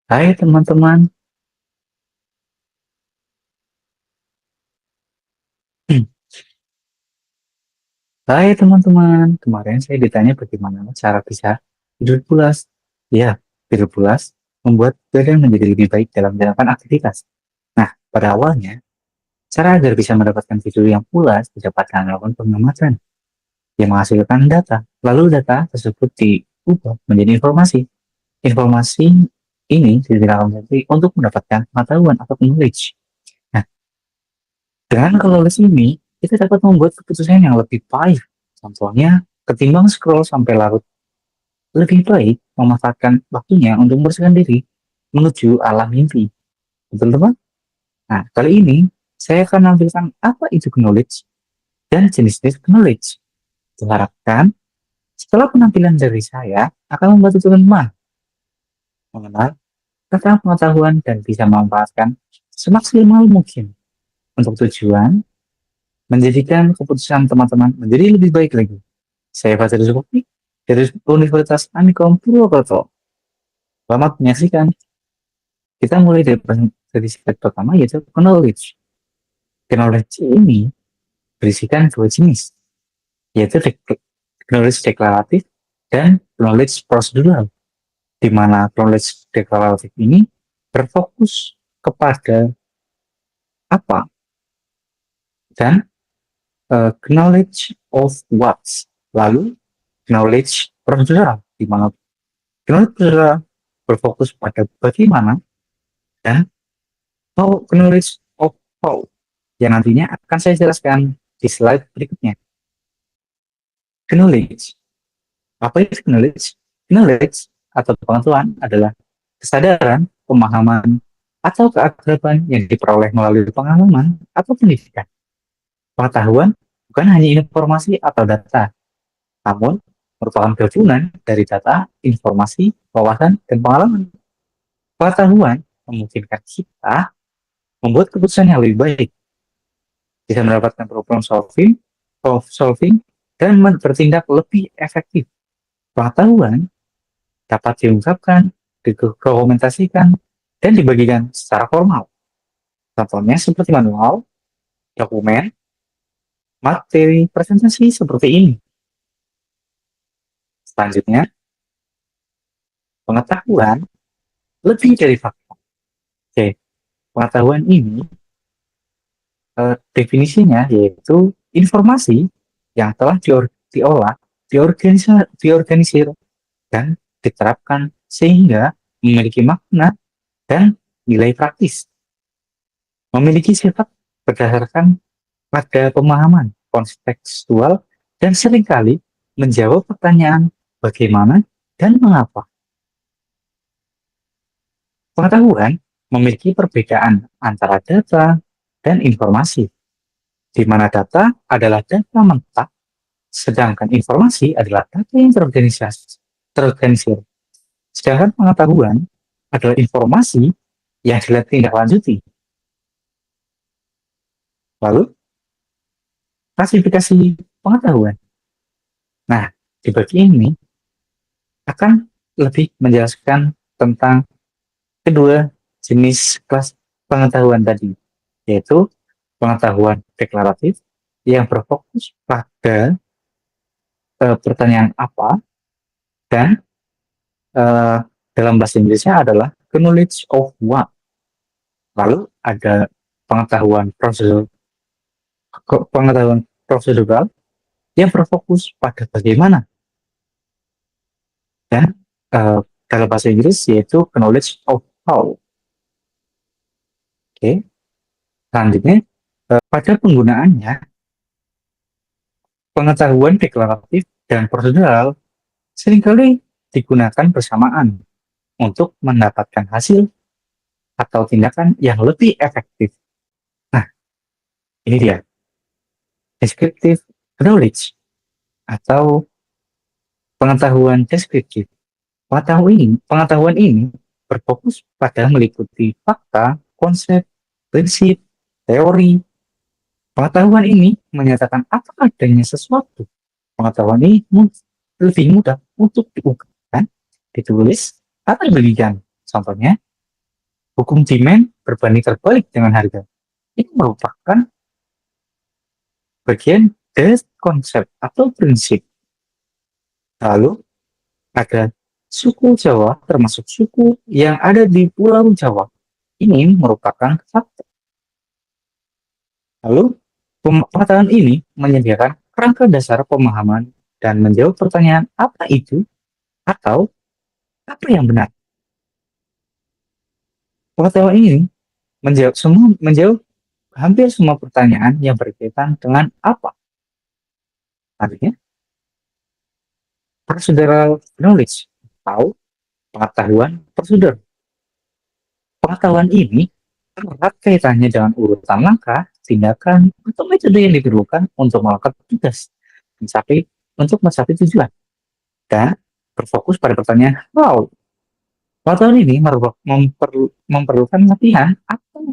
Hai teman-teman. Hai teman-teman. Kemarin saya ditanya bagaimana cara bisa tidur pulas. Ya, tidur pulas membuat badan menjadi lebih baik dalam menjalankan aktivitas. Nah, pada awalnya, cara agar bisa mendapatkan tidur yang pulas didapatkan melakukan pengamatan yang menghasilkan data. Lalu data tersebut diubah menjadi informasi. Informasi ini digunakan untuk mendapatkan pengetahuan atau knowledge. Nah, dengan knowledge ini, kita dapat membuat keputusan yang lebih baik. Contohnya, ketimbang scroll sampai larut, lebih baik memanfaatkan waktunya untuk membersihkan diri menuju alam mimpi. Betul, teman? Nah, kali ini saya akan menampilkan apa itu knowledge dan jenis-jenis knowledge. Diharapkan setelah penampilan dari saya akan membantu teman-teman mengenal tentang pengetahuan dan bisa memanfaatkan semaksimal mungkin untuk tujuan menjadikan keputusan teman-teman menjadi lebih baik lagi. Saya Fajar Zulkifli dari Universitas Amikom Purwokerto. Selamat menyaksikan. Kita mulai dari slide pertama yaitu knowledge. Knowledge ini berisikan dua jenis, yaitu knowledge deklaratif dan knowledge prosedural, di mana knowledge deklaratif ini berfokus kepada apa dan knowledge of what. Lalu knowledge prosedural, di mana knowledge prosedural berfokus pada bagaimana dan knowledge of how yang nantinya akan saya jelaskan di slide berikutnya. Knowledge. Apa itu knowledge? Knowledge atau pengetahuan adalah kesadaran, pemahaman, atau keakraban yang diperoleh melalui pengalaman atau pendidikan. Pengetahuan bukan hanya informasi atau data, namun merupakan gabungan dari data, informasi, wawasan, dan pengalaman. Pengetahuan memungkinkan kita membuat keputusan yang lebih baik, bisa mendapatkan problem solving, dan bertindak lebih efektif. Pengetahuan dapat diungkapkan, dokumentasikan, dan dibagikan secara formal. Contohnya seperti manual, dokumen, materi presentasi seperti ini. Selanjutnya, pengetahuan lebih dari fakta. Oke, pengetahuan ini definisinya yaitu informasi yang telah diolah, diorganisir, dan diterapkan sehingga memiliki makna dan nilai praktis. Memiliki sifat berdasarkan pada pemahaman kontekstual dan seringkali menjawab pertanyaan bagaimana dan mengapa. Pengetahuan memiliki perbedaan antara data dan informasi, di mana data adalah data mentah, sedangkan informasi adalah data yang terorganisir. Sedangkan pengetahuan adalah informasi yang ditindaklanjuti. Lalu, klasifikasi pengetahuan. Nah, di bagian ini akan lebih menjelaskan tentang kedua jenis kelas pengetahuan tadi, yaitu pengetahuan deklaratif yang berfokus pada pertanyaan apa, dan dalam bahasa Inggrisnya adalah knowledge of what. Lalu ada pengetahuan prosedural yang berfokus pada bagaimana, dan dalam bahasa Inggris yaitu knowledge of how. Oke, selanjutnya pada penggunaannya, pengetahuan deklaratif dan prosedural seringkali digunakan bersamaan untuk mendapatkan hasil atau tindakan yang lebih efektif. Nah, ini dia, descriptive knowledge atau pengetahuan deskriptif. Pengetahuan ini berfokus pada meliputi fakta, konsep, prinsip, teori. Pengetahuan ini menyatakan apa adanya sesuatu. Pengetahuan ini lebih mudah untuk diungkapkan, ditulis, atau dibagikan. Contohnya, Hukum demand berbanding terbalik dengan harga. Ini merupakan bagian dari konsep atau prinsip. Lalu ada suku Jawa, termasuk suku yang ada di Pulau Jawa. Ini merupakan fakta. Lalu pengetahuan ini menyediakan kerangka dasar pemahaman dan menjawab pertanyaan apa itu atau apa yang benar. Pengetahuan ini menjawab hampir semua pertanyaan yang berkaitan dengan apa. Artinya, procedural knowledge atau pengetahuan prosedur. Pengetahuan ini erat kaitannya dengan urutan langkah, tindakan, atau metode yang diperlukan untuk melakukan tugas mencapai untuk mencapai tujuan dan berfokus pada pertanyaan how. Pengetahuan ini memerlukan latihan atau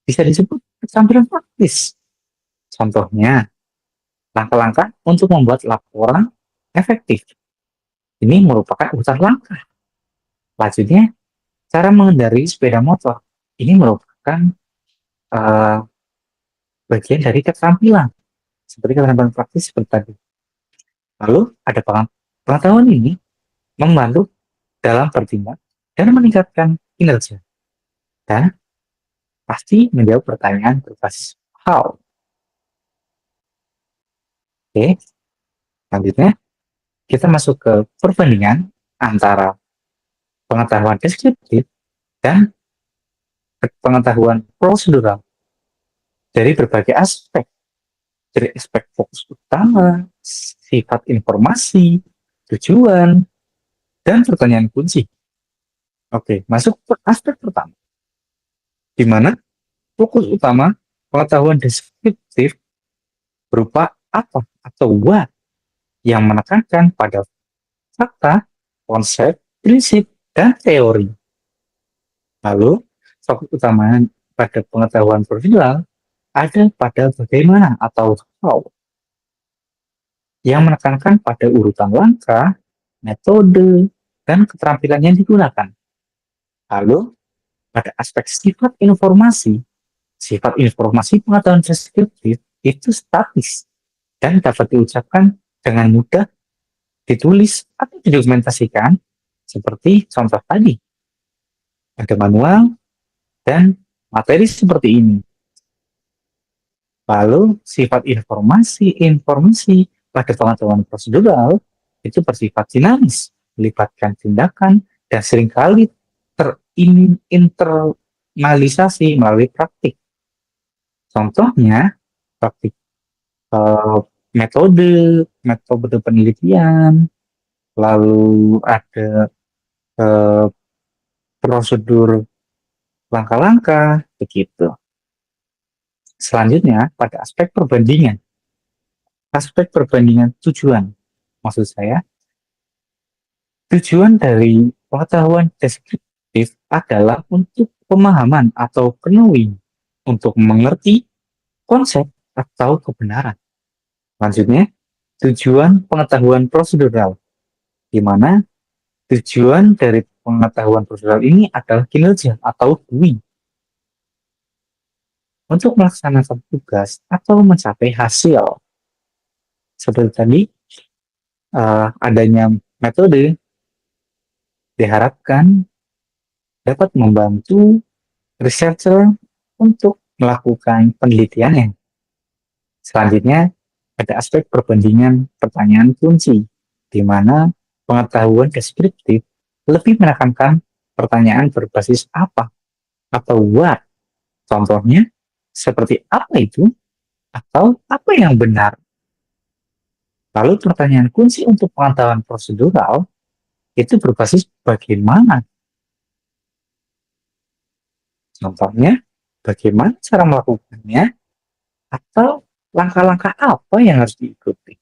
bisa disebut keterampilan praktis. Contohnya, langkah-langkah untuk membuat laporan efektif. Ini merupakan urutan langkah. Selanjutnya, cara mengendarai sepeda motor. Ini merupakan uh, bagian dari keterampilan, seperti keterampilan praktis seperti tadi. Lalu, ada pengetahuan ini membantu dalam bertindak dan meningkatkan kinerja. Dan pasti menjawab pertanyaan berbasis how. Oke, selanjutnya kita masuk ke perbandingan antara pengetahuan deskriptif dan pengetahuan prosedural dari berbagai aspek, dari aspek fokus utama, sifat informasi, tujuan, dan pertanyaan kunci. Oke, masuk ke aspek pertama, di mana fokus utama pengetahuan deskriptif berupa apa atau what yang menekankan pada fakta, konsep, prinsip, dan teori. Lalu, fokus utama pada pengetahuan prosedural ada pada bagaimana atau how yang menekankan pada urutan langkah, metode, dan keterampilan yang digunakan. Lalu, pada aspek sifat informasi pengetahuan deskriptif itu statis dan dapat diucapkan dengan mudah, ditulis atau didokumentasikan seperti contoh tadi. Ada manual dan materi seperti ini. Lalu sifat informasi pada pengetahuan prosedural itu bersifat dinamis, melibatkan tindakan dan seringkali terinternalisasi melalui praktik. Contohnya praktik metode penelitian, lalu ada prosedur langkah-langkah begitu. Selanjutnya pada aspek perbandingan tujuan. Maksud saya, tujuan dari pengetahuan deskriptif adalah untuk pemahaman atau knowing, untuk mengerti konsep atau kebenaran. Selanjutnya, tujuan pengetahuan prosedural, di mana tujuan dari pengetahuan prosedural ini adalah kinerja atau doing, untuk melaksanakan tugas atau mencapai hasil. Seperti tadi, adanya metode diharapkan dapat membantu researcher untuk melakukan penelitiannya. Selanjutnya, ada aspek perbandingan pertanyaan kunci, di mana pengetahuan deskriptif lebih menekankan pertanyaan berbasis apa atau what. Contohnya, seperti apa itu atau apa yang benar. Lalu pertanyaan kunci untuk pengetahuan prosedural itu berbasis bagaimana. Contohnya, bagaimana cara melakukannya atau langkah-langkah apa yang harus diikuti.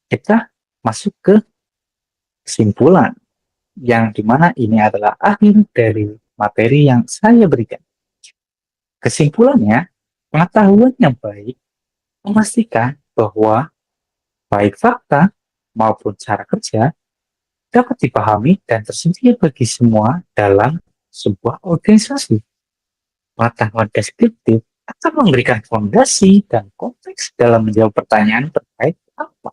Kita masuk ke kesimpulan, yang dimana ini adalah akhir dari materi yang saya berikan. Kesimpulannya, pengetahuan yang baik memastikan bahwa baik fakta maupun cara kerja dapat dipahami dan tersedia bagi semua dalam sebuah organisasi. Pengetahuan deskriptif akan memberikan fondasi dan konteks dalam menjawab pertanyaan terkait apa.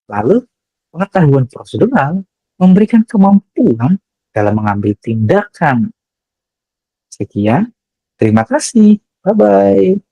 Lalu, pengetahuan prosedural memberikan kemampuan dalam mengambil tindakan. Sekian, terima kasih. Bye-bye.